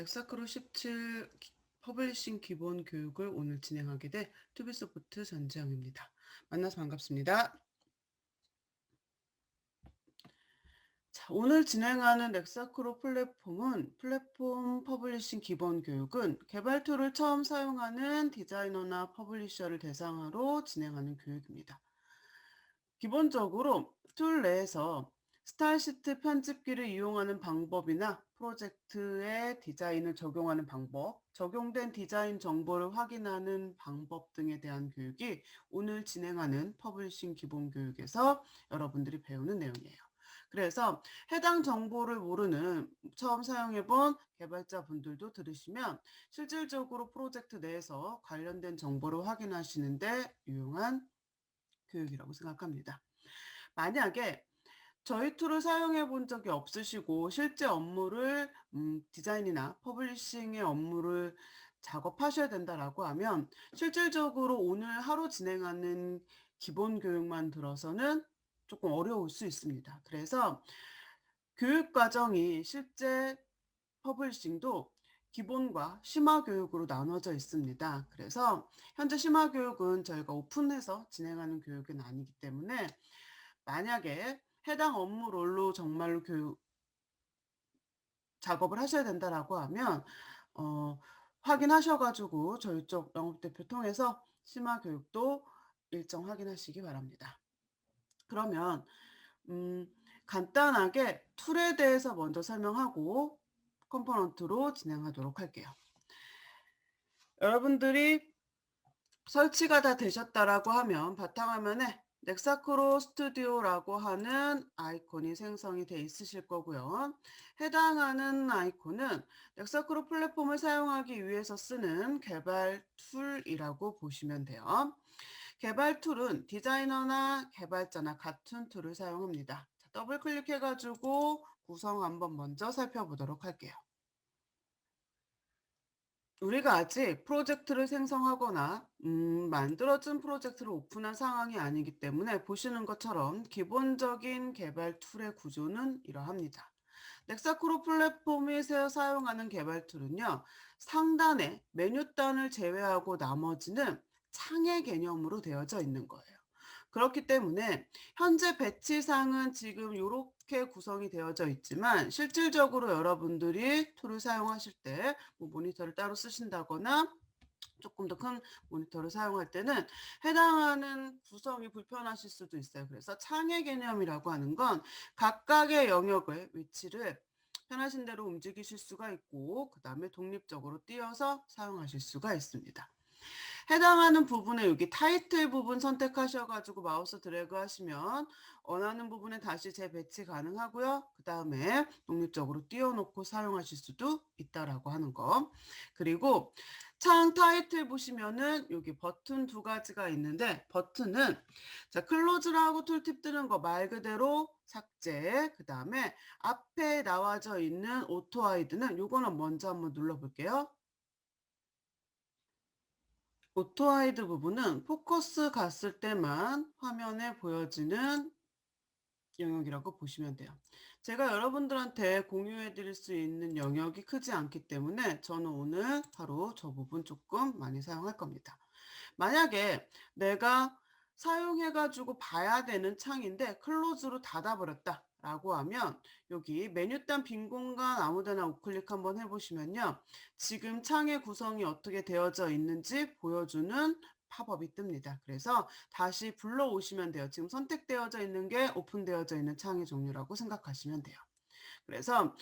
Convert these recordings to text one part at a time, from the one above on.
넥사크로 17 퍼블리싱 기본 교육을 오늘 진행하게 될 투비소프트 전지영입니다. 만나서 반갑습니다. 자, 오늘 진행하는 넥사크로 플랫폼 퍼블리싱 기본 교육은 개발 툴을 처음 사용하는 디자이너나 퍼블리셔를 대상으로 진행하는 교육입니다. 기본적으로 툴 내에서 스타일시트 편집기를 이용하는 방법이나 프로젝트의 디자인을 적용하는 방법, 적용된 디자인 정보를 확인하는 방법 등에 대한 교육이 오늘 진행하는 퍼블리싱 기본 교육에서 여러분들이 배우는 내용이에요. 그래서 해당 정보를 모르는 처음 사용해본 개발자분들도 들으시면 실질적으로 프로젝트 내에서 관련된 정보를 확인하시는데 유용한 교육이라고 생각합니다. 만약에 저희 툴을 사용해 본 적이 없으시고 실제 업무를 디자인이나 퍼블리싱의 업무를 작업하셔야 된다라고 하면 실질적으로 오늘 하루 진행하는 기본 교육만 들어서는 조금 어려울 수 있습니다. 그래서 교육 과정이 실제 퍼블리싱도 기본과 심화 교육으로 나눠져 있습니다. 그래서 현재 심화 교육은 저희가 오픈해서 진행하는 교육은 아니기 때문에 만약에 해당 업무 롤로 정말로 작업을 하셔야 된다라고 하면 확인하셔 가지고 저희 쪽 영업대표 통해서 심화 교육도 일정 확인하시기 바랍니다. 그러면 간단하게 툴에 대해서 먼저 설명하고 컴포넌트로 진행하도록 할게요. 여러분들이 설치가 다 되셨다라고 하면 바탕화면에 넥사크로 스튜디오라고 하는 아이콘이 생성이 돼 있으실 거고요. 해당하는 아이콘은 넥사크로 플랫폼을 사용하기 위해서 쓰는 개발 툴이라고 보시면 돼요. 개발 툴은 디자이너나 개발자나 같은 툴을 사용합니다. 자, 더블 클릭해가지고 구성 한번 먼저 살펴보도록 할게요. 우리가 아직 프로젝트를 생성하거나 만들어진 프로젝트를 오픈한 상황이 아니기 때문에 보시는 것처럼 기본적인 개발 툴의 구조는 이러합니다. 넥사크로 플랫폼이 사용하는 개발 툴은요. 상단에 메뉴단을 제외하고 나머지는 창의 개념으로 되어져 있는 거예요. 그렇기 때문에 현재 배치상은 지금 이렇게 구성이 되어져 있지만 실질적으로 여러분들이 툴을 사용하실 때 뭐 모니터를 따로 쓰신다거나 조금 더 큰 모니터를 사용할 때는 해당하는 구성이 불편하실 수도 있어요. 그래서 창의 개념이라고 하는 건 각각의 영역을 위치를 편하신 대로 움직이실 수가 있고 그 다음에 독립적으로 띄어서 사용하실 수가 있습니다. 해당하는 부분에 여기 타이틀 부분 선택하셔가지고 마우스 드래그 하시면 원하는 부분에 다시 재배치 가능하고요. 그 다음에 독립적으로 띄워놓고 사용하실 수도 있다라고 하는 거. 그리고 창 타이틀 보시면은 여기 버튼 두 가지가 있는데 버튼은 자 클로즈라고 툴팁 뜨는 거 말 그대로 삭제 그 다음에 앞에 나와져 있는 오토 하이드는 요거는 먼저 한번 눌러볼게요. 오토하이드 부분은 포커스 갔을 때만 화면에 보여지는 영역이라고 보시면 돼요. 제가 여러분들한테 공유해 드릴 수 있는 영역이 크지 않기 때문에 저는 오늘 바로 저 부분 조금 많이 사용할 겁니다. 만약에 내가 사용해가지고 봐야 되는 창인데 클로즈로 닫아버렸다. 라고 하면 여기 메뉴단 빈 공간 아무데나 우클릭 한번 해보시면요. 지금 창의 구성이 어떻게 되어져 있는지 보여주는 팝업이 뜹니다. 그래서 다시 불러오시면 돼요. 지금 선택되어져 있는 게 오픈되어져 있는 창의 종류라고 생각하시면 돼요. 그래서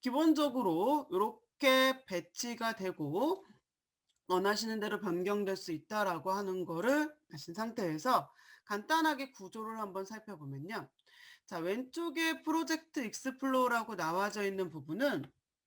기본적으로 이렇게 배치가 되고 원하시는 대로 변경될 수 있다라고 하는 거를 아신 상태에서 간단하게 구조를 한번 살펴보면요. 자, 왼쪽에 프로젝트 익스플로어라고 나와져 있는 부분은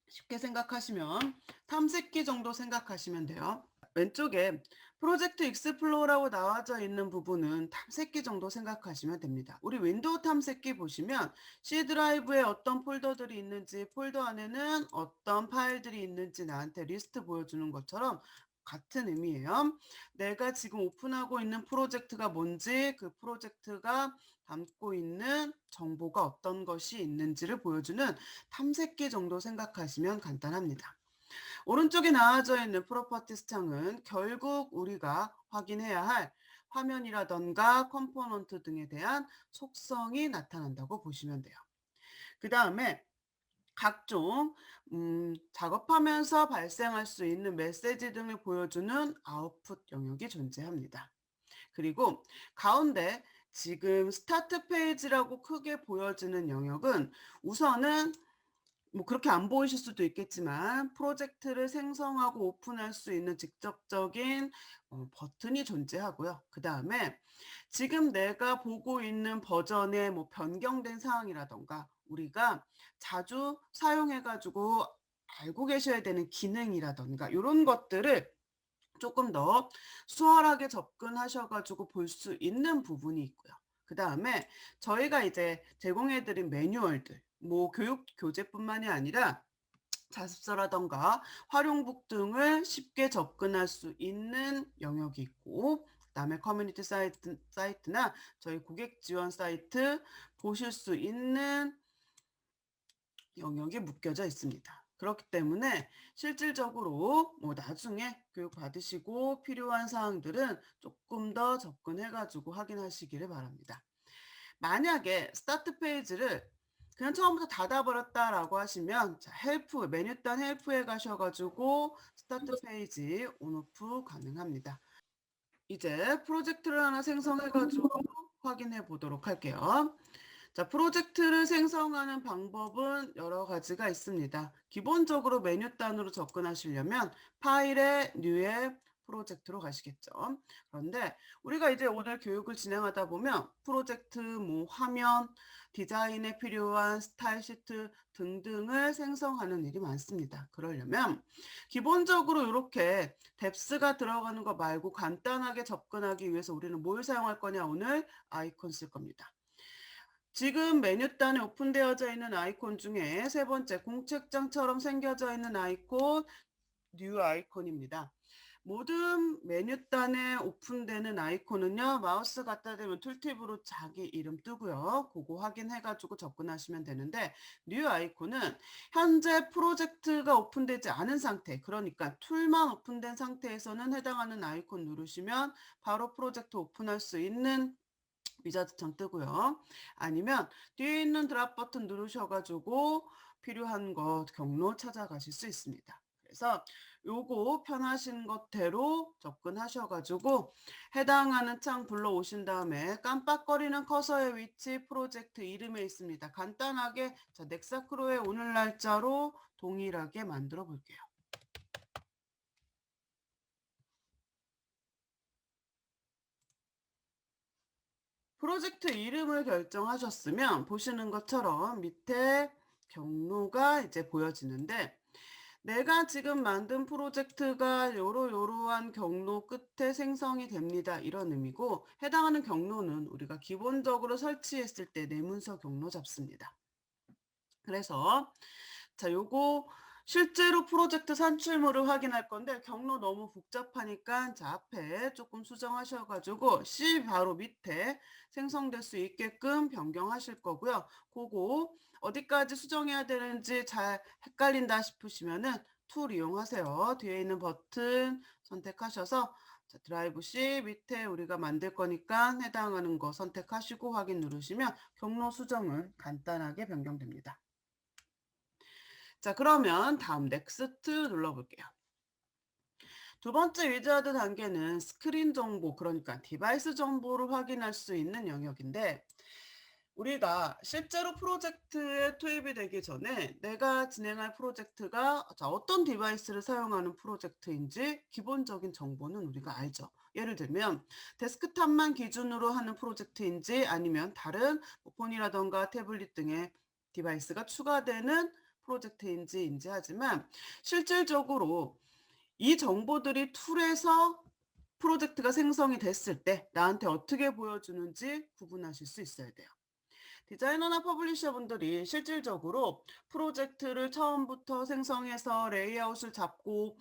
쉽게 생각하시면 탐색기 정도 생각하시면 돼요. 왼쪽에 프로젝트 익스플로어라고 나와져 있는 부분은 탐색기 정도 생각하시면 됩니다. 우리 윈도우 탐색기 보시면 C 드라이브에 어떤 폴더들이 있는지 폴더 안에는 어떤 파일들이 있는지 나한테 리스트 보여주는 것처럼 같은 의미예요. 내가 지금 오픈하고 있는 프로젝트가 뭔지 그 프로젝트가 담고 있는 정보가 어떤 것이 있는지를 보여주는 탐색기 정도 생각하시면 간단합니다. 오른쪽에 나와져 있는 프로퍼티스 창은 결국 우리가 확인해야 할 화면이라던가 컴포넌트 등에 대한 속성이 나타난다고 보시면 돼요. 그 다음에 각종 작업하면서 발생할 수 있는 메시지 등을 보여주는 아웃풋 영역이 존재합니다. 그리고 가운데 지금 스타트 페이지라고 크게 보여지는 영역은 우선은 뭐 그렇게 안 보이실 수도 있겠지만 프로젝트를 생성하고 오픈할 수 있는 직접적인 버튼이 존재하고요. 그 다음에 지금 내가 보고 있는 버전의 뭐 변경된 사항이라던가 우리가 자주 사용해가지고 알고 계셔야 되는 기능이라던가 이런 것들을 조금 더 수월하게 접근하셔가지고 볼 수 있는 부분이 있고요. 그 다음에 저희가 이제 제공해드린 매뉴얼들, 뭐 교육 교재뿐만이 아니라 자습서라던가 활용북 등을 쉽게 접근할 수 있는 영역이 있고, 그다음에 커뮤니티 사이트나 저희 고객 지원 사이트 보실 수 있는 영역이 묶여져 있습니다. 그렇기 때문에 실질적으로 뭐 나중에 교육 받으시고 필요한 사항들은 조금 더 접근해가지고 확인하시기를 바랍니다. 만약에 스타트 페이지를 그냥 처음부터 닫아버렸다라고 하시면 자, 헬프 메뉴단 헬프에 가셔가지고 스타트 페이지 온오프 가능합니다. 이제 프로젝트를 하나 생성해가지고 확인해 보도록 할게요. 자, 프로젝트를 생성하는 방법은 여러 가지가 있습니다. 기본적으로 메뉴단으로 접근하시려면 파일에 뉴에 프로젝트로 가시겠죠. 그런데 우리가 이제 오늘 교육을 진행하다 보면 프로젝트, 뭐 화면, 디자인에 필요한 스타일 시트 등등을 생성하는 일이 많습니다. 그러려면 기본적으로 이렇게 뎁스가 들어가는 거 말고 간단하게 접근하기 위해서 우리는 뭘 사용할 거냐? 오늘 아이콘 쓸 겁니다. 지금 메뉴단에 오픈되어져 있는 아이콘 중에 세 번째 공책장처럼 생겨져 있는 아이콘 뉴 아이콘입니다. 모든 메뉴단에 오픈되는 아이콘은요, 마우스 갖다 대면 툴팁으로 자기 이름 뜨고요. 그거 확인해가지고 접근하시면 되는데, 뉴 아이콘은 현재 프로젝트가 오픈되지 않은 상태, 그러니까 툴만 오픈된 상태에서는 해당하는 아이콘 누르시면 바로 프로젝트 오픈할 수 있는 위자드창 뜨고요. 아니면 뒤에 있는 드랍 버튼 누르셔가지고 필요한 것 경로 찾아가실 수 있습니다. 그래서 요거 편하신 것대로 접근하셔가지고 해당하는 창 불러오신 다음에 깜빡거리는 커서의 위치 프로젝트 이름에 있습니다. 간단하게 자, 넥사크로의 오늘 날짜로 동일하게 만들어 볼게요. 프로젝트 이름을 결정하셨으면 보시는 것처럼 밑에 경로가 이제 보여지는데 내가 지금 만든 프로젝트가 요러요러한 경로 끝에 생성이 됩니다. 이런 의미고 해당하는 경로는 우리가 기본적으로 설치했을 때 내 문서 경로 잡습니다. 그래서 자, 요거 실제로 프로젝트 산출물을 확인할 건데 경로 너무 복잡하니까 자, 앞에 조금 수정하셔가지고 C 바로 밑에 생성될 수 있게끔 변경하실 거고요. 그거 어디까지 수정해야 되는지 잘 헷갈린다 싶으시면은 툴 이용하세요. 뒤에 있는 버튼 선택하셔서 자, 드라이브 C 밑에 우리가 만들 거니까 해당하는 거 선택하시고 확인 누르시면 경로 수정은 간단하게 변경됩니다. 자, 그러면 다음 넥스트 눌러볼게요. 두 번째 위자드 단계는 스크린 정보, 그러니까 디바이스 정보를 확인할 수 있는 영역인데 우리가 실제로 프로젝트에 투입이 되기 전에 내가 진행할 프로젝트가 자, 어떤 디바이스를 사용하는 프로젝트인지 기본적인 정보는 우리가 알죠. 예를 들면 데스크탑만 기준으로 하는 프로젝트인지 아니면 다른 폰이라던가 태블릿 등의 디바이스가 추가되는 프로젝트인지 인지하지만 실질적으로 이 정보들이 툴에서 프로젝트가 생성이 됐을 때 나한테 어떻게 보여주는지 구분하실 수 있어야 돼요. 디자이너나 퍼블리셔 분들이 실질적으로 프로젝트를 처음부터 생성해서 레이아웃을 잡고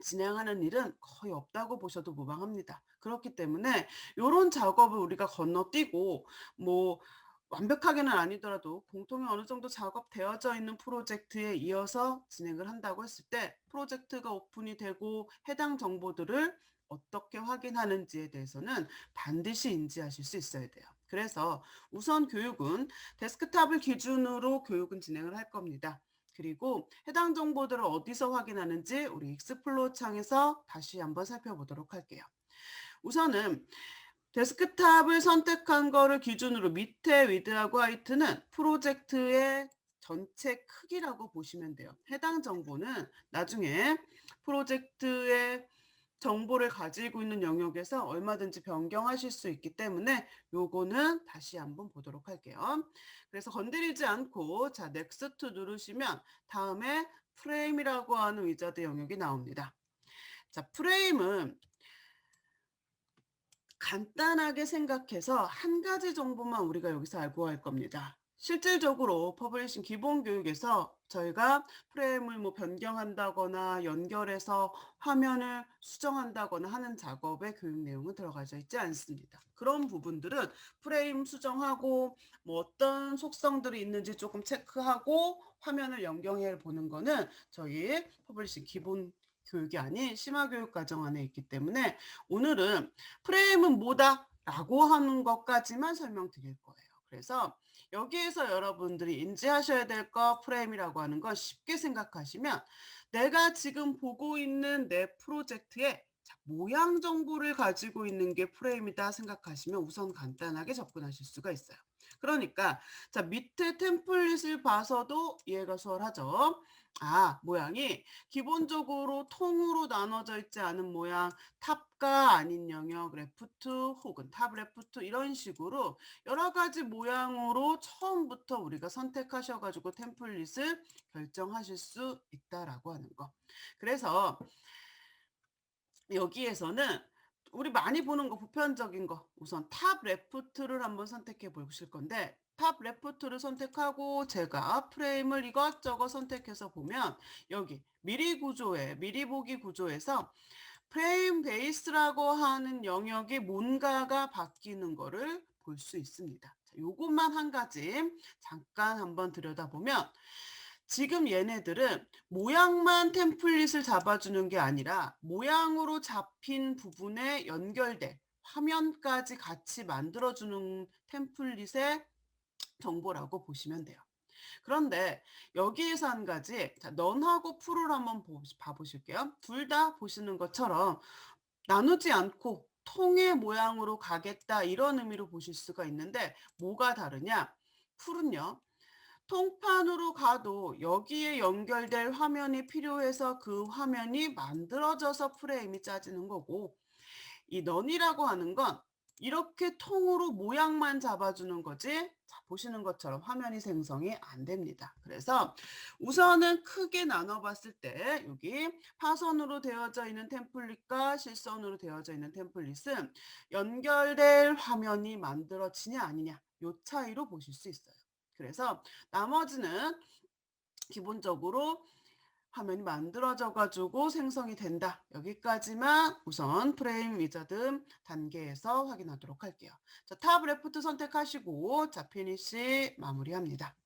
진행하는 일은 거의 없다고 보셔도 무방합니다. 그렇기 때문에 이런 작업을 우리가 건너뛰고 뭐 완벽하게는 아니더라도 공통이 어느 정도 작업되어져 있는 프로젝트에 이어서 진행을 한다고 했을 때 프로젝트가 오픈이 되고 해당 정보들을 어떻게 확인하는지에 대해서는 반드시 인지하실 수 있어야 돼요. 그래서 우선 교육은 데스크탑을 기준으로 교육은 진행을 할 겁니다. 그리고 해당 정보들을 어디서 확인하는지 우리 익스플로어 창에서 다시 한번 살펴보도록 할게요. 우선은 데스크탑을 선택한 거를 기준으로 밑에 위드하고 하이트는 프로젝트의 전체 크기라고 보시면 돼요. 해당 정보는 나중에 프로젝트의 정보를 가지고 있는 영역에서 얼마든지 변경하실 수 있기 때문에 요거는 다시 한번 보도록 할게요. 그래서 건드리지 않고 자 넥스트 누르시면 다음에 프레임이라고 하는 위자드 영역이 나옵니다. 자 프레임은 간단하게 생각해서 한 가지 정보만 우리가 여기서 알고 갈 겁니다. 실질적으로 퍼블리싱 기본 교육에서 저희가 프레임을 변경한다거나 연결해서 화면을 수정한다거나 하는 작업의 교육 내용은 들어가져 있지 않습니다. 그런 부분들은 프레임 수정하고 어떤 속성들이 있는지 조금 체크하고 화면을 연결해 보는 거는 저희 퍼블리싱 기본 교육이 아닌 심화교육 과정 안에 있기 때문에 오늘은 프레임은 뭐다? 라고 하는 것까지만 설명드릴 거예요. 그래서 여기에서 여러분들이 인지하셔야 될 거 프레임이라고 하는 건 쉽게 생각하시면 내가 지금 보고 있는 내 프로젝트의 모양 정보를 가지고 있는 게 프레임이다 생각하시면 우선 간단하게 접근하실 수가 있어요. 그러니까 자 밑에 템플릿을 봐서도 이해가 수월하죠. 아 모양이 기본적으로 통으로 나눠져 있지 않은 모양 탑과 아닌 영역 레프트 혹은 탑 레프트 이런 식으로 여러 가지 모양으로 처음부터 우리가 선택하셔가지고 템플릿을 결정하실 수 있다라고 하는 거. 그래서 여기에서는 우리 많이 보는 거 보편적인 거 우선 탑 레프트를 한번 선택해 보실 건데 탑 레프트를 선택하고 제가 프레임을 이것저것 선택해서 보면 여기 미리 구조에 미리 보기 구조에서 프레임 베이스라고 하는 영역이 뭔가가 바뀌는 거를 볼 수 있습니다. 요것만 한 가지 잠깐 한번 들여다보면 지금 얘네들은 모양만 템플릿을 잡아주는 게 아니라 모양으로 잡힌 부분에 연결된 화면까지 같이 만들어주는 템플릿의 정보라고 보시면 돼요. 그런데 여기에서 한 가지 자, 넌하고 풀을 한번 봐보실게요. 둘 다 보시는 것처럼 나누지 않고 통의 모양으로 가겠다 이런 의미로 보실 수가 있는데 뭐가 다르냐? 풀은요. 통판으로 가도 여기에 연결될 화면이 필요해서 그 화면이 만들어져서 프레임이 짜지는 거고 이 넌이라고 하는 건 이렇게 통으로 모양만 잡아주는 거지 자, 보시는 것처럼 화면이 생성이 안 됩니다. 그래서 우선은 크게 나눠 봤을 때 여기 파선으로 되어져 있는 템플릿과 실선으로 되어져 있는 템플릿은 연결될 화면이 만들어지냐 아니냐 이 차이로 보실 수 있어요. 그래서 나머지는 기본적으로 화면이 만들어져 가지고 생성이 된다. 여기까지만 우선 프레임 위자드 단계에서 확인하도록 할게요. 자, 탑 레프트 선택하시고 자, 피니시 마무리합니다.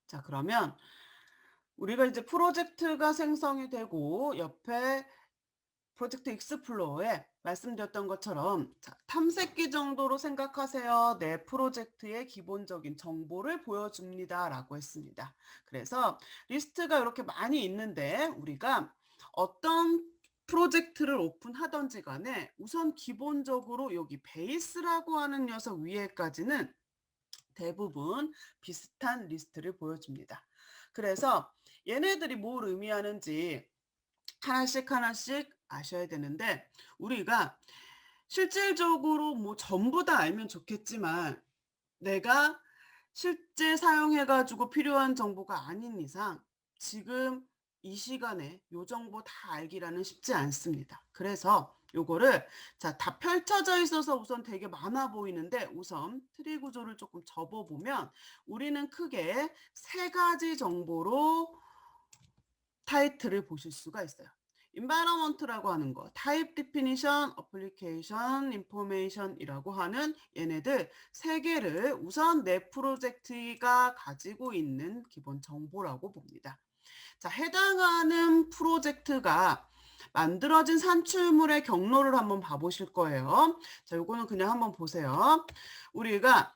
자, 그러면 우리가 이제 프로젝트가 생성이 되고 옆에 프로젝트 익스플로어에 말씀드렸던 것처럼 자, 탐색기 정도로 생각하세요. 내 프로젝트의 기본적인 정보를 보여줍니다. 라고 했습니다. 그래서 리스트가 이렇게 많이 있는데 우리가 어떤 프로젝트를 오픈하던지 간에 우선 기본적으로 여기 베이스라고 하는 녀석 위에까지는 대부분 비슷한 리스트를 보여줍니다. 그래서 얘네들이 뭘 의미하는지 하나씩 하나씩 아셔야 되는데 우리가 실질적으로 전부 다 알면 좋겠지만 내가 실제 사용해가지고 필요한 정보가 아닌 이상 지금 이 시간에 요 정보 다 알기라는 쉽지 않습니다. 그래서 요거를 자, 다 펼쳐져 있어서 우선 되게 많아 보이는데 우선 트리 구조를 조금 접어보면 우리는 크게 세 가지 정보로 타이틀을 보실 수가 있어요. environment라고 하는 거, type definition, application, information이라고 하는 얘네들 세 개를 우선 내 프로젝트가 가지고 있는 기본 정보라고 봅니다. 자, 해당하는 프로젝트가 만들어진 산출물의 경로를 한번 봐보실 거예요. 자, 요거는 그냥 한번 보세요. 우리가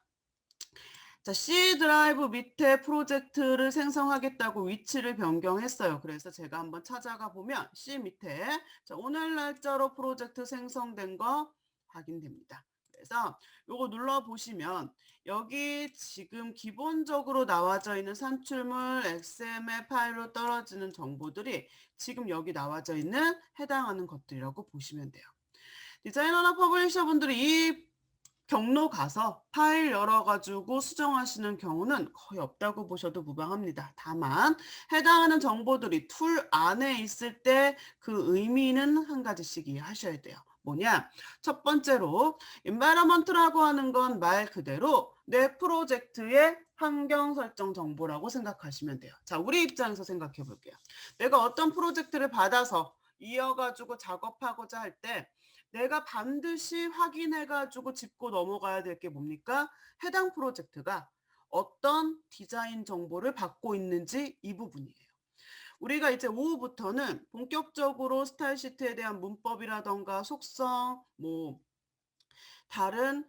자, C 드라이브 밑에 프로젝트를 생성하겠다고 위치를 변경했어요. 그래서 제가 한번 찾아가 보면 C 밑에 자, 오늘 날짜로 프로젝트 생성된 거 확인됩니다. 그래서 요거 눌러 보시면 여기 지금 기본적으로 나와져 있는 산출물 XML 파일로 떨어지는 정보들이 지금 여기 나와져 있는 해당하는 것들이라고 보시면 돼요. 디자이너나 퍼블리셔 분들이 이 경로 가서 파일 열어가지고 수정하시는 경우는 거의 없다고 보셔도 무방합니다. 다만 해당하는 정보들이 툴 안에 있을 때 그 의미는 한 가지씩 이해하셔야 돼요. 뭐냐? 첫 번째로 environment라고 하는 건 말 그대로 내 프로젝트의 환경 설정 정보라고 생각하시면 돼요. 자, 우리 입장에서 생각해 볼게요. 내가 어떤 프로젝트를 받아서 이어가지고 작업하고자 할 때 내가 반드시 확인해가지고 짚고 넘어가야 될 게 뭡니까? 해당 프로젝트가 어떤 디자인 정보를 받고 있는지 이 부분이에요. 우리가 이제 오후부터는 본격적으로 스타일 시트에 대한 문법이라던가 속성, 다른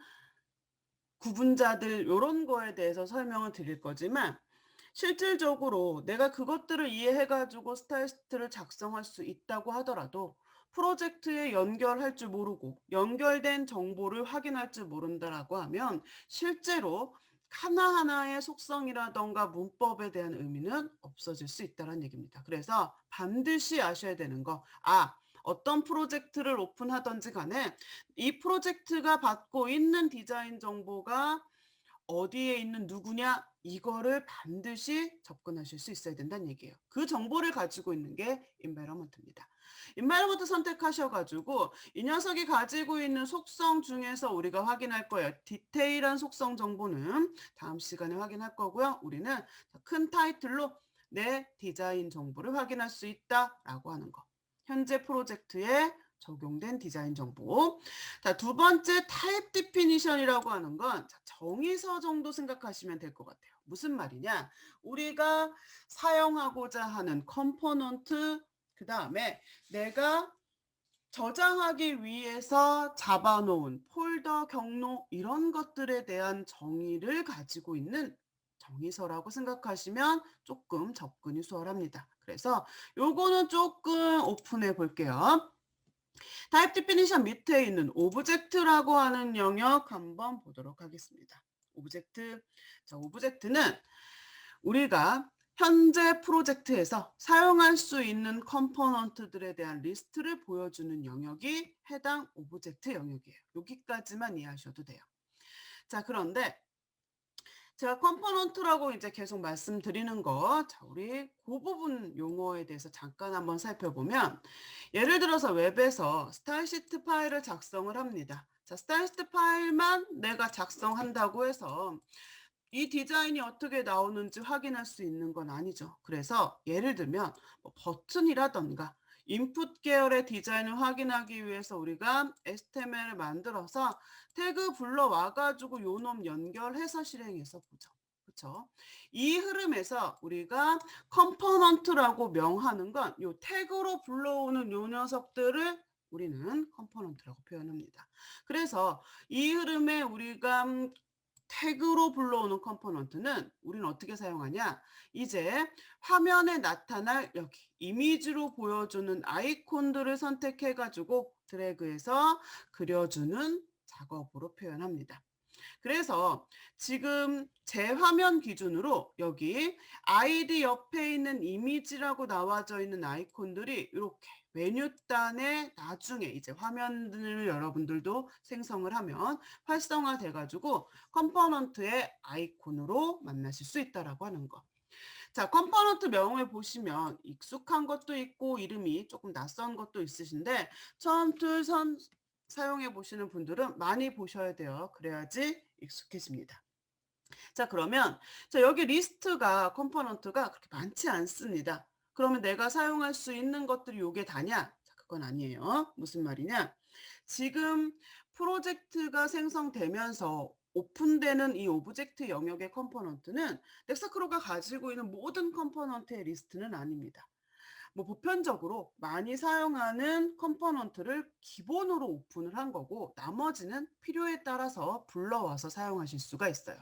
구분자들 이런 거에 대해서 설명을 드릴 거지만 실질적으로 내가 그것들을 이해해가지고 스타일 시트를 작성할 수 있다고 하더라도 프로젝트에 연결할 줄 모르고 연결된 정보를 확인할 줄 모른다라고 하면 실제로 하나하나의 속성이라던가 문법에 대한 의미는 없어질 수 있다는 얘기입니다. 그래서 반드시 아셔야 되는 거, 어떤 프로젝트를 오픈하든지 간에 이 프로젝트가 받고 있는 디자인 정보가 어디에 있는 누구냐 이거를 반드시 접근하실 수 있어야 된다는 얘기예요. 그 정보를 가지고 있는 게 environment입니다. environment 선택하셔가지고 이 녀석이 가지고 있는 속성 중에서 우리가 확인할 거예요. 디테일한 속성 정보는 다음 시간에 확인할 거고요. 우리는 큰 타이틀로 내 디자인 정보를 확인할 수 있다라고 하는 거. 현재 프로젝트에 적용된 디자인 정보. 자, 두 번째 타입 디피니션이라고 하는 건 정의서 정도 생각하시면 될 것 같아요. 무슨 말이냐? 우리가 사용하고자 하는 컴포넌트 그 다음에 내가 저장하기 위해서 잡아놓은 폴더 경로 이런 것들에 대한 정의를 가지고 있는 정의서라고 생각하시면 조금 접근이 수월합니다. 그래서 요거는 조금 오픈해 볼게요. 타입 디피니션 밑에 있는 오브젝트라고 하는 영역 한번 보도록 하겠습니다. 오브젝트. 자, 오브젝트는 우리가 현재 프로젝트에서 사용할 수 있는 컴포넌트들에 대한 리스트를 보여주는 영역이 해당 오브젝트 영역이에요. 여기까지만 이해하셔도 돼요. 자, 그런데 제가 컴포넌트라고 이제 계속 말씀드리는 거, 자, 우리 그 부분 용어에 대해서 잠깐 한번 살펴보면, 예를 들어서 웹에서 스타일 시트 파일을 작성을 합니다. 자, 스타일 시트 파일만 내가 작성한다고 해서 이 디자인이 어떻게 나오는지 확인할 수 있는 건 아니죠. 그래서 예를 들면 버튼이라던가 인풋 계열의 디자인을 확인하기 위해서 우리가 HTML을 만들어서 태그 불러와가지고 요놈 연결해서 실행해서 보죠. 그렇죠? 이 흐름에서 우리가 컴포넌트라고 명하는 건 요 태그로 불러오는 요 녀석들을 우리는 컴포넌트라고 표현합니다. 그래서 이 흐름에 우리가 태그로 불러오는 컴포넌트는 우리는 어떻게 사용하냐? 이제 화면에 나타날 여기 이미지로 보여주는 아이콘들을 선택해가지고 드래그해서 그려주는 작업으로 표현합니다. 그래서 지금 제 화면 기준으로 여기 아이디 옆에 있는 이미지라고 나와져 있는 아이콘들이 이렇게 메뉴단에 나중에 이제 화면을 여러분들도 생성을 하면 활성화돼 가지고 컴포넌트의 아이콘으로 만나실 수 있다라고 하는 거. 자, 컴포넌트 명을 보시면 익숙한 것도 있고 이름이 조금 낯선 것도 있으신데 처음 툴 사용해 보시는 분들은 많이 보셔야 돼요. 그래야지 익숙해집니다. 자, 그러면 여기 리스트가 컴포넌트가 그렇게 많지 않습니다. 그러면 내가 사용할 수 있는 것들이 요게 다냐? 건 아니에요. 무슨 말이냐? 지금 프로젝트가 생성되면서 오픈되는 이 오브젝트 영역의 컴포넌트는 넥사크로가 가지고 있는 모든 컴포넌트의 리스트는 아닙니다. 뭐 보편적으로 많이 사용하는 컴포넌트를 기본으로 오픈을 한 거고 나머지는 필요에 따라서 불러와서 사용하실 수가 있어요.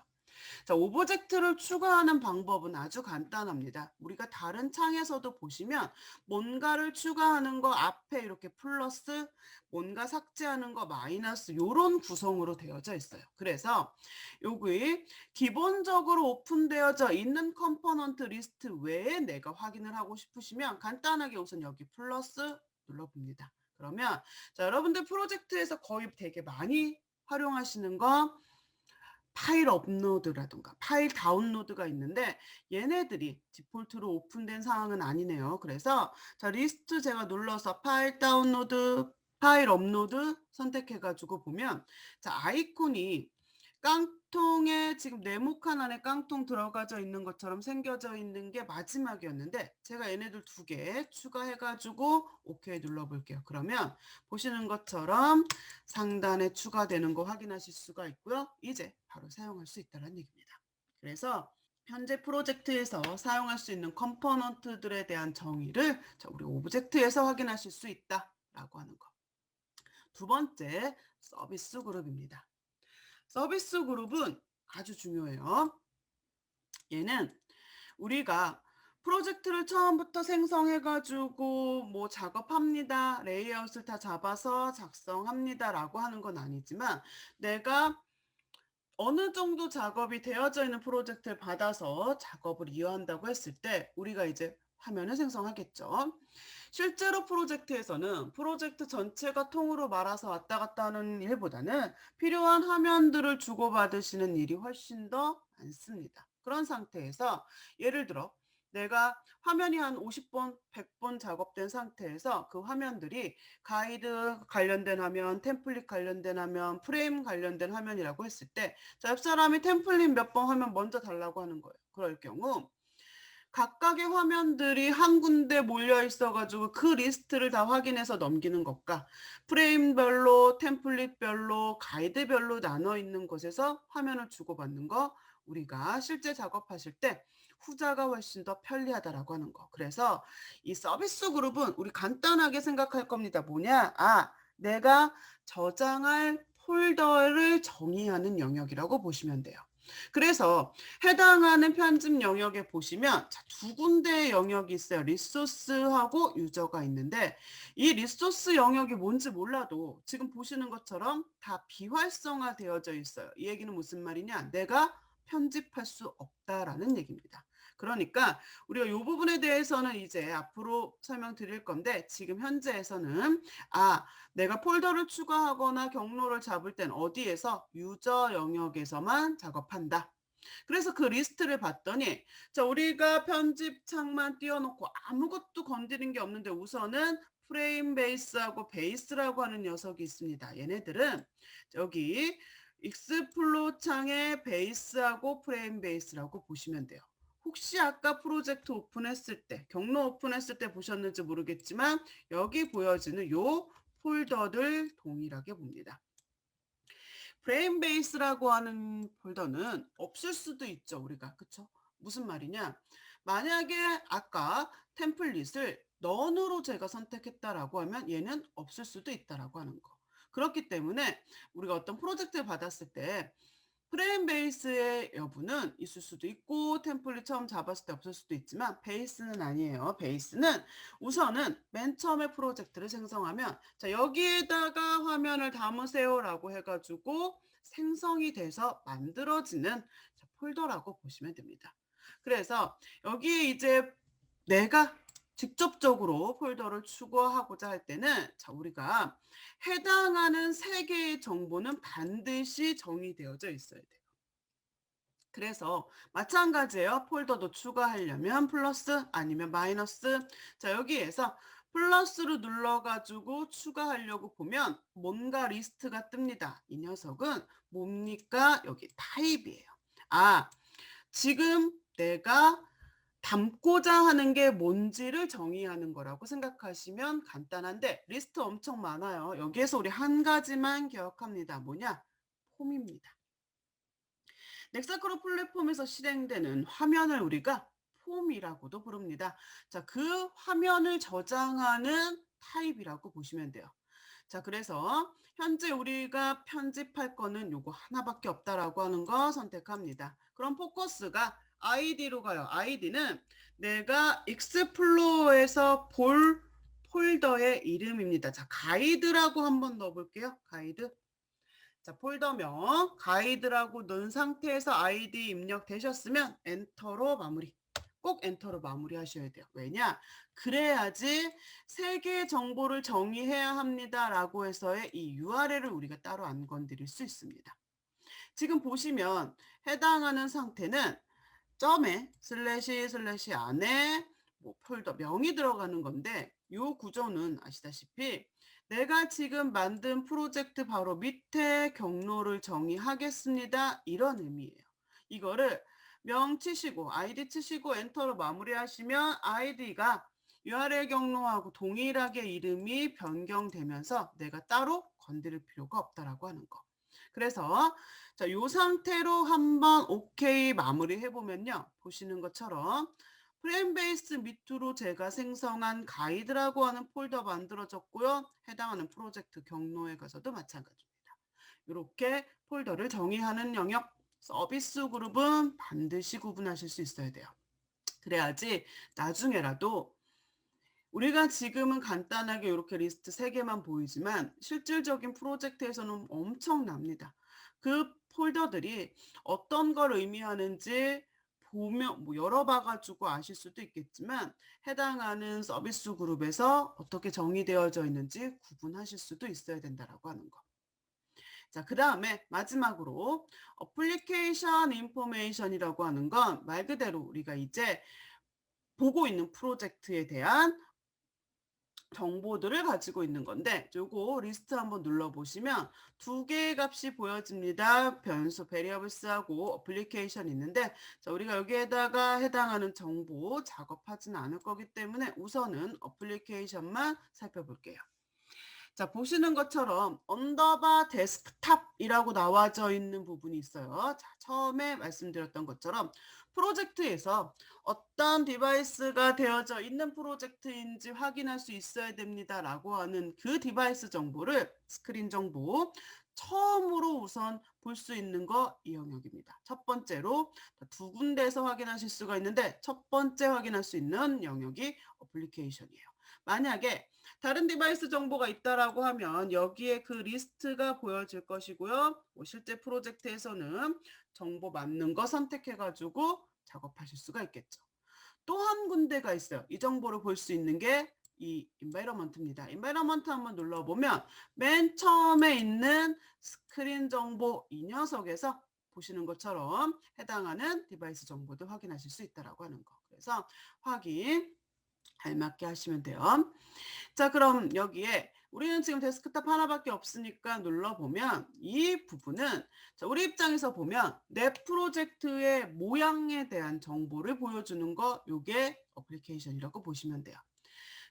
자, 오브젝트를 추가하는 방법은 아주 간단합니다. 우리가 다른 창에서도 보시면 뭔가를 추가하는 거 앞에 이렇게 플러스, 뭔가 삭제하는 거 마이너스 이런 구성으로 되어져 있어요. 그래서 여기 기본적으로 오픈되어져 있는 컴포넌트 리스트 외에 내가 확인을 하고 싶으시면 간단하게 우선 여기 플러스 눌러봅니다. 그러면 자, 여러분들 프로젝트에서 거의 되게 많이 활용하시는 거 파일 업로드라든가 파일 다운로드가 있는데 얘네들이 디폴트로 오픈된 상황은 아니네요. 그래서 자, 리스트 제가 눌러서 파일 다운로드, 파일 업로드 선택해가지고 보면 자, 아이콘이 깡통에 지금 네모칸 안에 깡통 들어가져 있는 것처럼 생겨져 있는 게 마지막이었는데 제가 얘네들 2개 추가해가지고 오케이 눌러볼게요. 그러면 보시는 것처럼 상단에 추가되는 거 확인하실 수가 있고요. 이제 바로 사용할 수 있다는 얘기입니다. 그래서 현재 프로젝트에서 사용할 수 있는 컴포넌트들에 대한 정의를 우리 오브젝트에서 확인하실 수 있다라고 하는 거. 두 번째, 서비스 그룹입니다. 서비스 그룹은 아주 중요해요. 얘는 우리가 프로젝트를 처음부터 생성해가지고 뭐 작업합니다. 레이아웃을 다 잡아서 작성합니다. 라고 하는 건 아니지만 내가 어느 정도 작업이 되어져 있는 프로젝트를 받아서 작업을 이어한다고 했을 때 우리가 이제 화면을 생성하겠죠. 실제로 프로젝트에서는 프로젝트 전체가 통으로 말아서 왔다 갔다 하는 일보다는 필요한 화면들을 주고받으시는 일이 훨씬 더 많습니다. 그런 상태에서 예를 들어 내가 화면이 한 50번, 100번 작업된 상태에서 그 화면들이 가이드 관련된 화면, 템플릿 관련된 화면, 프레임 관련된 화면이라고 했을 때 자, 옆 사람이 템플릿 몇 번 화면 먼저 달라고 하는 거예요. 그럴 경우 각각의 화면들이 한 군데 몰려 있어가지고 그 리스트를 다 확인해서 넘기는 것과 프레임별로, 템플릿별로, 가이드별로 나눠 있는 곳에서 화면을 주고받는 거 우리가 실제 작업하실 때 후자가 훨씬 더 편리하다라고 하는 거. 그래서 이 서비스 그룹은 우리 간단하게 생각할 겁니다. 뭐냐? 아, 내가 저장할 폴더를 정의하는 영역이라고 보시면 돼요. 그래서 해당하는 편집 영역에 보시면 자, 2군데의 영역이 있어요. 리소스하고 유저가 있는데 이 리소스 영역이 뭔지 몰라도 지금 보시는 것처럼 다 비활성화 되어져 있어요. 이 얘기는 무슨 말이냐? 내가 편집할 수 없다라는 얘기입니다. 그러니까 우리가 이 부분에 대해서는 이제 앞으로 설명드릴 건데 지금 현재에서는 내가 폴더를 추가하거나 경로를 잡을 땐 어디에서 유저 영역에서만 작업한다. 그래서 그 리스트를 봤더니 자, 우리가 편집 창만 띄워놓고 아무것도 건드린 게 없는데 우선은 프레임 베이스하고 베이스라고 하는 녀석이 있습니다. 얘네들은 여기 익스플로 창의 베이스하고 프레임 베이스라고 보시면 돼요. 혹시 아까 프로젝트 오픈했을 때, 경로 오픈했을 때 보셨는지 모르겠지만 여기 보여지는 요 폴더들 동일하게 봅니다. 프레임 베이스라고 하는 폴더는 없을 수도 있죠, 우리가. 그쵸? 무슨 말이냐? 만약에 아까 템플릿을 none으로 제가 선택했다라고 하면 얘는 없을 수도 있다라고 하는 거. 그렇기 때문에 우리가 어떤 프로젝트를 받았을 때 프레임 베이스의 여부는 있을 수도 있고 템플릿 처음 잡았을 때 없을 수도 있지만 베이스는 아니에요. 베이스는 우선은 맨 처음에 프로젝트를 생성하면 자, 여기에다가 화면을 담으세요 라고 해가지고 생성이 돼서 만들어지는 폴더라고 보시면 됩니다. 그래서 여기에 이제 내가 직접적으로 폴더를 추가하고자 할 때는 자, 우리가 해당하는 3개의 정보는 반드시 정의되어져 있어야 돼요. 그래서 마찬가지예요. 폴더도 추가하려면 플러스 아니면 마이너스. 자, 여기에서 플러스를 눌러가지고 추가하려고 보면 뭔가 리스트가 뜹니다. 이 녀석은 뭡니까? 여기 타입이에요. 지금 내가 담고자 하는 게 뭔지를 정의하는 거라고 생각하시면 간단한데 리스트 엄청 많아요. 여기에서 우리 한 가지만 기억합니다. 뭐냐? 폼입니다. 넥사크로 플랫폼에서 실행되는 화면을 우리가 폼이라고도 부릅니다. 자, 그 화면을 저장하는 타입이라고 보시면 돼요. 자, 그래서 현재 우리가 편집할 거는 요거 하나밖에 없다라고 하는 거 선택합니다. 그럼 포커스가 아이디로 가요. 아이디는 내가 익스플로어에서 볼 폴더의 이름입니다. 자, 가이드라고 한번 넣어볼게요. 가이드. 자, 폴더명 가이드라고 넣은 상태에서 아이디 입력되셨으면 엔터로 마무리. 꼭 엔터로 마무리하셔야 돼요. 왜냐? 그래야지 세 개의 정보를 정의해야 합니다라고 해서의 이 URL을 우리가 따로 안 건드릴 수 있습니다. 지금 보시면 해당하는 상태는 점에 슬래시 안에 뭐 폴더 명이 들어가는 건데 이 구조는 아시다시피 내가 지금 만든 프로젝트 바로 밑에 경로를 정의하겠습니다. 이런 의미예요. 이거를 명 치시고 아이디 치시고 엔터로 마무리하시면 아이디가 URL 경로하고 동일하게 이름이 변경되면서 내가 따로 건드릴 필요가 없다라고 하는 거. 그래서 자, 이 상태로 한번 오케이 마무리 해보면요. 보시는 것처럼 프레임 베이스 밑으로 제가 생성한 가이드라고 하는 폴더 만들어졌고요. 해당하는 프로젝트 경로에 가서도 마찬가지입니다. 이렇게 폴더를 정의하는 영역, 서비스 그룹은 반드시 구분하실 수 있어야 돼요. 그래야지 나중에라도 우리가 지금은 간단하게 이렇게 리스트 3개만 보이지만 실질적인 프로젝트에서는 엄청납니다. 그 폴더들이 어떤 걸 의미하는지 보면 뭐 열어봐가지고 아실 수도 있겠지만 해당하는 서비스 그룹에서 어떻게 정의되어져 있는지 구분하실 수도 있어야 된다라고 하는 거. 자, 그 다음에 마지막으로 어플리케이션 인포메이션이라고 하는 건 말 그대로 우리가 이제 보고 있는 프로젝트에 대한 정보들을 가지고 있는 건데 요거 리스트 한번 눌러보시면 2개의 값이 보여집니다. 변수 베리어블스하고 어플리케이션 있는데 자, 우리가 여기에다가 해당하는 정보 작업하지는 않을 거기 때문에 우선은 어플리케이션만 살펴볼게요. 자, 보시는 것처럼 언더바 데스크탑이라고 나와져 있는 부분이 있어요. 자, 처음에 말씀드렸던 것처럼 프로젝트에서 어떤 디바이스가 되어져 있는 프로젝트인지 확인할 수 있어야 됩니다라고 하는 그 디바이스 정보를 스크린 정보 처음으로 우선 볼 수 있는 거 이 영역입니다. 첫 번째로 2군데에서 확인하실 수가 있는데 첫 번째 확인할 수 있는 영역이 어플리케이션이에요. 만약에 다른 디바이스 정보가 있다라고 하면 여기에 그 리스트가 보여질 것이고요. 뭐 실제 프로젝트에서는 정보 맞는 거 선택해가지고 작업하실 수가 있겠죠. 또 한 군데가 있어요. 이 정보를 볼 수 있는 게 이 인바이러먼트입니다. 인바이러먼트 한번 눌러보면 맨 처음에 있는 스크린 정보 이 녀석에서 보시는 것처럼 해당하는 디바이스 정보도 확인하실 수 있다라고 하는 거. 그래서 확인 알맞게 하시면 돼요. 자, 그럼 여기에 우리는 지금 데스크탑 하나밖에 없으니까 눌러보면 이 부분은 자, 우리 입장에서 보면 내 프로젝트의 모양에 대한 정보를 보여주는 거 요게 어플리케이션이라고 보시면 돼요.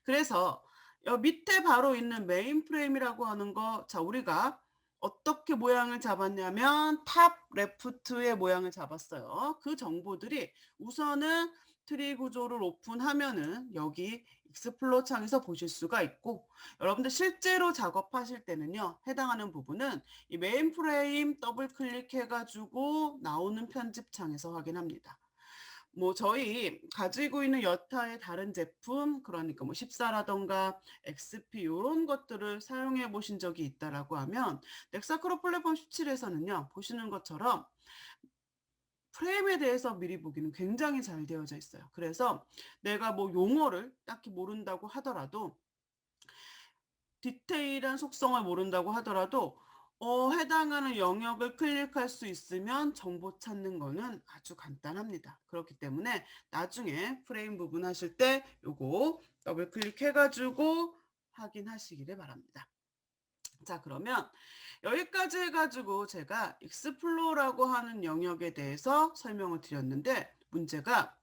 그래서 여 밑에 바로 있는 메인 프레임이라고 하는 거 자, 우리가 어떻게 모양을 잡았냐면 탑 레프트의 모양을 잡았어요. 그 정보들이 우선은 트리 구조를 오픈하면은 여기 익스플로어 창에서 보실 수가 있고 여러분들 실제로 작업하실 때는요. 해당하는 부분은 이 메인 프레임 더블 클릭해가지고 나오는 편집 창에서 확인합니다. 뭐 저희 가지고 있는 여타의 다른 제품 그러니까 뭐 14라던가 XP 이런 것들을 사용해 보신 적이 있다라고 하면 넥사크로 플랫폼 17에서는요. 보시는 것처럼 프레임에 대해서 미리 보기는 굉장히 잘 되어져 있어요. 그래서 내가 뭐 용어를 딱히 모른다고 하더라도 디테일한 속성을 모른다고 하더라도 해당하는 영역을 클릭할 수 있으면 정보 찾는 거는 아주 간단합니다. 그렇기 때문에 나중에 프레임 부분 하실 때 요거 더블 클릭해가지고 확인하시기를 바랍니다. 자, 그러면 여기까지 해가지고 제가 익스플로어라고 하는 영역에 대해서 설명을 드렸는데 문제가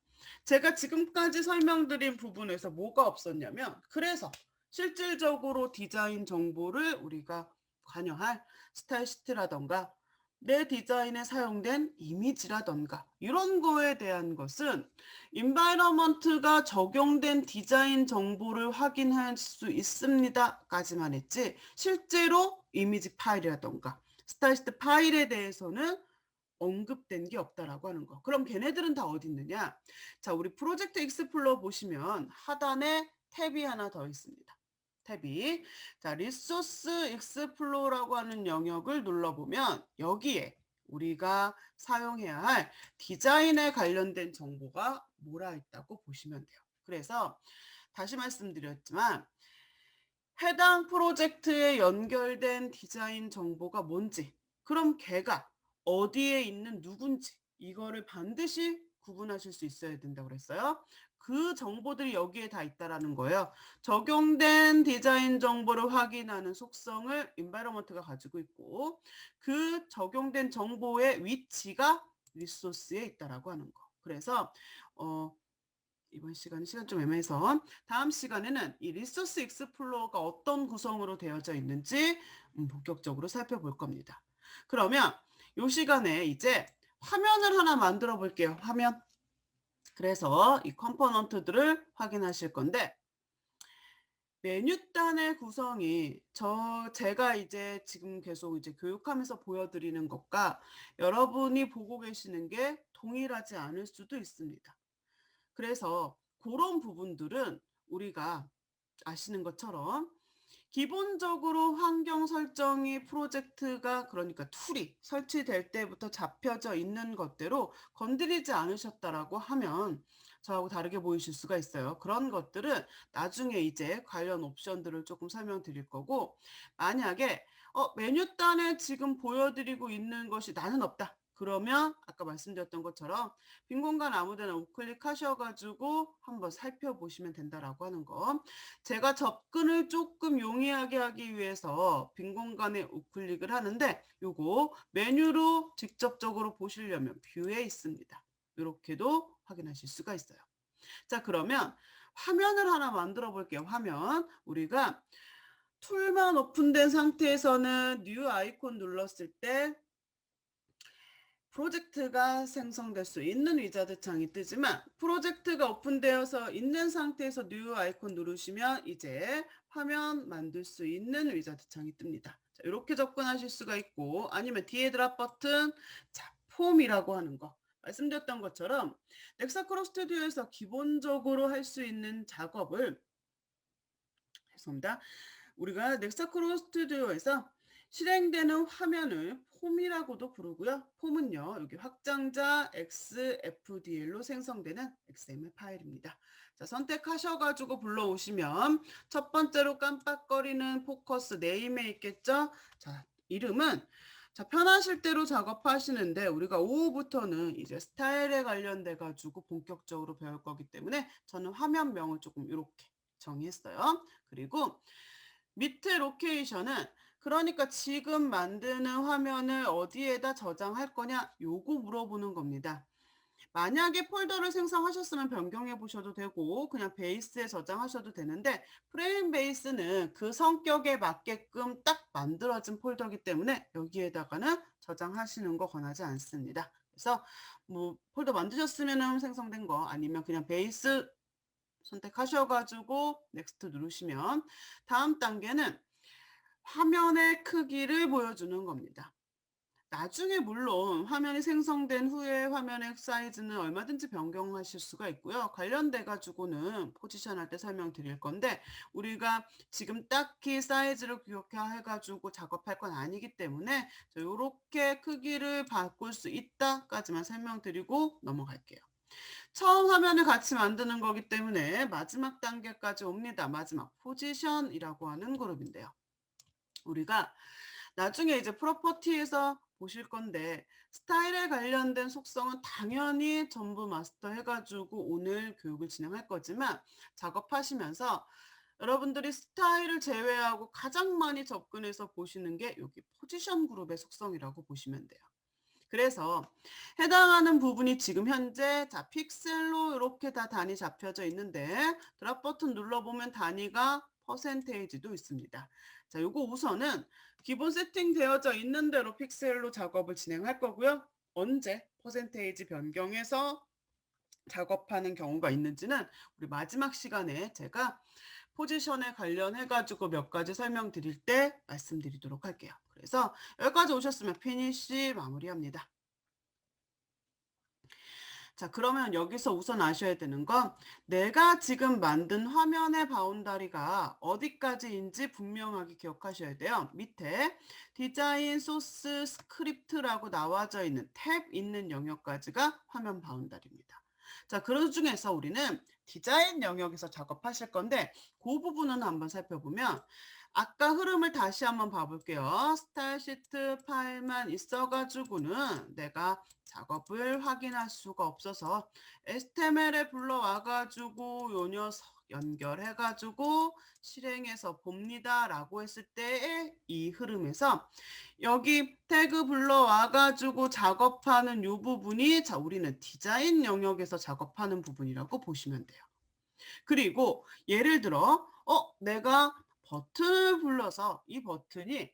제가 지금까지 설명드린 부분에서 뭐가 없었냐면, 그래서 실질적으로 디자인 정보를 우리가 관여할 스타일 시트라던가 내 디자인에 사용된 이미지라던가 이런 거에 대한 것은 인바이러먼트가 적용된 디자인 정보를 확인할 수 있습니다 까지만 했지, 실제로 이미지 파일이라던가 스타일 시트 파일에 대해서는 언급된 게 없다라고 하는 거. 그럼 걔네들은 다 어디 있느냐? 자, 우리 프로젝트 익스플로러 보시면 하단에 탭이 하나 더 있습니다. 탭이. 자, 리소스 익스플로러라고 하는 영역을 눌러보면 여기에 우리가 사용해야 할 디자인에 관련된 정보가 몰아 있다고 보시면 돼요. 그래서 다시 말씀드렸지만 해당 프로젝트에 연결된 디자인 정보가 뭔지, 그럼 걔가 어디에 있는 누군지 이거를 반드시 구분하실 수 있어야 된다고 그랬어요. 그 정보들이 여기에 다 있다라는 거예요. 적용된 디자인 정보를 확인하는 속성을 인바이러먼트가 가지고 있고, 그 적용된 정보의 위치가 리소스에 있다라고 하는 거. 그래서 이번 시간은 시간 좀 애매해서 다음 시간에는 이 리소스 익스플로러가 어떤 구성으로 되어져 있는지 본격적으로 살펴볼 겁니다. 그러면 이 시간에 이제 화면을 하나 만들어 볼게요. 화면. 그래서 이 컴포넌트들을 확인하실 건데, 메뉴단의 구성이 제가 이제 지금 계속 이제 교육하면서 보여드리는 것과 여러분이 보고 계시는 게 동일하지 않을 수도 있습니다. 그래서 그런 부분들은 우리가 아시는 것처럼 기본적으로 환경 설정이 프로젝트가, 그러니까 툴이 설치될 때부터 잡혀져 있는 것대로 건드리지 않으셨다라고 하면 저하고 다르게 보이실 수가 있어요. 그런 것들은 나중에 이제 관련 옵션들을 조금 설명드릴 거고, 만약에 메뉴단에 지금 보여드리고 있는 것이 나는 없다. 그러면 아까 말씀드렸던 것처럼 빈 공간 아무데나 우클릭하셔가지고 한번 살펴보시면 된다라고 하는 거. 제가 접근을 조금 용이하게 하기 위해서 빈 공간에 우클릭을 하는데, 요거 메뉴로 직접적으로 보시려면 뷰에 있습니다. 이렇게도 확인하실 수가 있어요. 자, 그러면 화면을 하나 만들어 볼게요. 화면. 우리가 툴만 오픈된 상태에서는 뉴 아이콘 눌렀을 때 프로젝트가 생성될 수 있는 위자드 창이 뜨지만, 프로젝트가 오픈되어서 있는 상태에서 뉴 아이콘 누르시면 이제 화면 만들 수 있는 위자드 창이 뜹니다. 자, 이렇게 접근하실 수가 있고, 아니면 뒤에 드랍 버튼, 자, 폼이라고 하는 거. 말씀드렸던 것처럼 넥사크로 스튜디오에서 기본적으로 할 수 있는 작업을, 죄송합니다. 우리가 넥사크로 스튜디오에서 실행되는 화면을 폼이라고도 부르고요. 폼은요, 여기 확장자 XFDL로 생성되는 XML 파일입니다. 자, 선택하셔가지고 불러오시면 첫 번째로 깜빡거리는 포커스 네임에 있겠죠. 자, 이름은 편하실 대로 작업하시는데, 우리가 오후부터는 이제 스타일에 관련돼 가지고 본격적으로 배울 거기 때문에 저는 화면명을 조금 이렇게 정했어요. 그리고 밑에 로케이션은, 그러니까 지금 만드는 화면을 어디에다 저장할 거냐, 요거 물어보는 겁니다. 만약에 폴더를 생성하셨으면 변경해 보셔도 되고 그냥 베이스에 저장하셔도 되는데, 프레임 베이스는 그 성격에 맞게끔 딱 만들어진 폴더이기 때문에 여기에다가는 저장하시는 거 권하지 않습니다. 그래서 뭐 폴더 만드셨으면 생성된 거, 아니면 그냥 베이스 선택하셔가지고 넥스트 누르시면 다음 단계는 화면의 크기를 보여주는 겁니다. 나중에 물론 화면이 생성된 후에 화면의 사이즈는 얼마든지 변경하실 수가 있고요. 관련돼 가지고는 포지션할 때 설명드릴 건데, 우리가 지금 딱히 사이즈를 기억해 가지고 작업할 건 아니기 때문에 이렇게 크기를 바꿀 수 있다까지만 설명드리고 넘어갈게요. 처음 화면을 같이 만드는 거기 때문에 마지막 단계까지 옵니다. 마지막 포지션이라고 하는 그룹인데요. 우리가 나중에 이제 프로퍼티에서 보실 건데, 스타일에 관련된 속성은 당연히 전부 마스터 해가지고 오늘 교육을 진행할 거지만, 작업하시면서 여러분들이 스타일을 제외하고 가장 많이 접근해서 보시는 게 여기 포지션 그룹의 속성이라고 보시면 돼요. 그래서 해당하는 부분이 지금 현재 자 픽셀로 이렇게 다 단위 잡혀져 있는데 드랍 버튼 눌러보면 단위가 퍼센테이지도 있습니다. 자, 요거 우선은 기본 세팅되어져 있는 대로 픽셀로 작업을 진행할 거고요. 언제 퍼센테이지 변경해서 작업하는 경우가 있는지는 우리 마지막 시간에 제가 포지션에 관련해 가지고 몇 가지 설명드릴 때 말씀드리도록 할게요. 그래서 여기까지 오셨으면 피니시 마무리합니다. 자, 그러면 여기서 우선 아셔야 되는 건 내가 지금 만든 화면의 바운다리가 어디까지인지 분명하게 기억하셔야 돼요. 밑에 디자인 소스 스크립트라고 나와져 있는 탭 있는 영역까지가 화면 바운다리입니다. 자, 그 중에서 우리는 디자인 영역에서 작업하실 건데 그 부분은 한번 살펴보면 아까 흐름을 다시 한번 봐볼게요. 스타일 시트 파일만 있어가지고는 내가 작업을 확인할 수가 없어서 HTML에 불러와가지고 요 녀석 연결해가지고 실행해서 봅니다 라고 했을 때의 이 흐름에서 여기 태그 불러와가지고 작업하는 요 부분이 자 우리는 디자인 영역에서 작업하는 부분이라고 보시면 돼요. 그리고 예를 들어 내가 버튼을 불러서 이 버튼이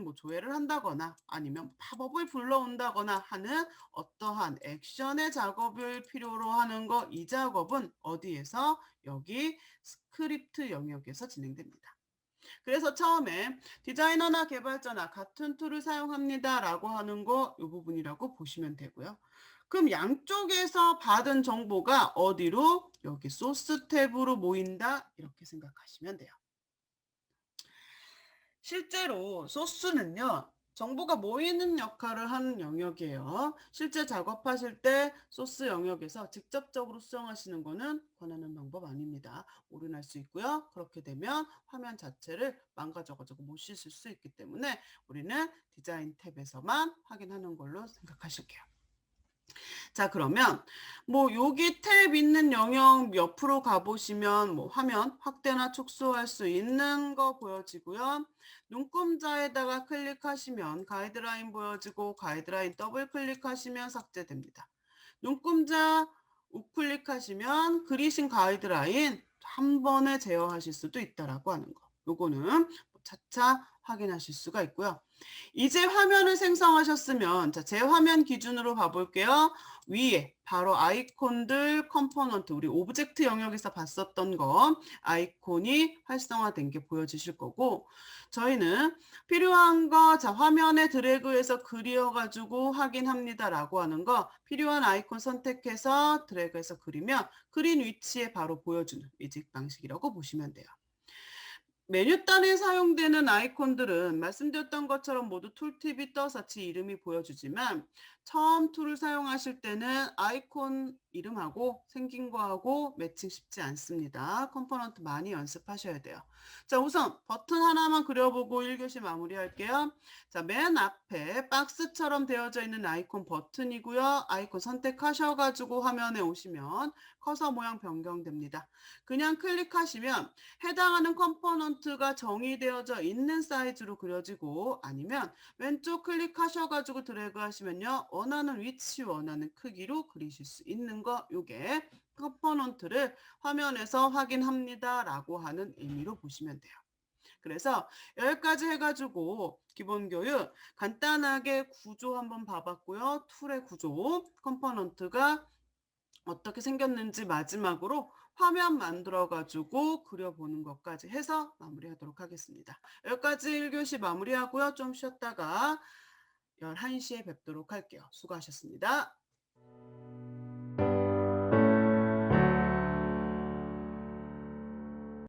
뭐 조회를 한다거나 아니면 팝업을 불러온다거나 하는 어떠한 액션의 작업을 필요로 하는 거 이 작업은 어디에서 여기 스크립트 영역에서 진행됩니다. 그래서 처음에 디자이너나 개발자나 같은 툴을 사용합니다 라고 하는 거 이 부분이라고 보시면 되고요. 그럼 양쪽에서 받은 정보가 어디로? 여기 소스 탭으로 모인다 이렇게 생각하시면 돼요. 실제로 소스는요. 정보가 모이는 역할을 하는 영역이에요. 실제 작업하실 때 소스 영역에서 직접적으로 수정하시는 거는 권하는 방법 아닙니다. 오류날 수 있고요. 그렇게 되면 화면 자체를 망가져가지고 못 쓰실 수 있기 때문에 우리는 디자인 탭에서만 확인하는 걸로 생각하실게요. 자, 그러면 뭐 여기 탭 있는 영역 옆으로 가보시면 뭐 화면 확대나 축소할 수 있는 거 보여지고요. 눈금자에다가 클릭하시면 가이드라인 보여지고 가이드라인 더블 클릭하시면 삭제됩니다. 눈금자 우클릭하시면 그리신 가이드라인 한 번에 제어하실 수도 있다라고 하는 거. 요거는 차차 확인하실 수가 있고요. 이제 화면을 생성하셨으면 자, 제 화면 기준으로 봐볼게요. 위에 바로 아이콘들 컴포넌트 우리 오브젝트 영역에서 봤었던 거 아이콘이 활성화된 게 보여지실 거고 저희는 필요한 거 자, 화면에 드래그해서 그려가지고 확인합니다 라고 하는 거 필요한 아이콘 선택해서 드래그해서 그리면 그린 위치에 바로 보여주는 위직 방식이라고 보시면 돼요. 메뉴단에 사용되는 아이콘들은 말씀드렸던 것처럼 모두 툴팁이 떠서 지 이름이 보여주지만 처음 툴을 사용하실 때는 아이콘 이름하고 생긴 거하고 매칭 쉽지 않습니다. 컴포넌트 많이 연습하셔야 돼요. 자, 우선 버튼 하나만 그려보고 1교시 마무리할게요. 자, 맨 앞에 박스처럼 되어져 있는 아이콘 버튼이고요. 아이콘 선택하셔가지고 화면에 오시면 커서 모양 변경됩니다. 그냥 클릭하시면 해당하는 컴포넌트가 정의되어져 있는 사이즈로 그려지고 아니면 왼쪽 클릭하셔가지고 드래그 하시면요. 원하는 위치, 원하는 크기로 그리실 수 있는 거 요게 컴포넌트를 화면에서 확인합니다 라고 하는 의미로 보시면 돼요. 그래서 여기까지 해가지고 기본 교육 간단하게 구조 한번 봐봤고요. 툴의 구조, 컴포넌트가 어떻게 생겼는지 마지막으로 화면 만들어가지고 그려보는 것까지 해서 마무리하도록 하겠습니다. 여기까지 1교시 마무리하고요. 좀 쉬었다가 11시에 뵙도록 할게요. 수고하셨습니다.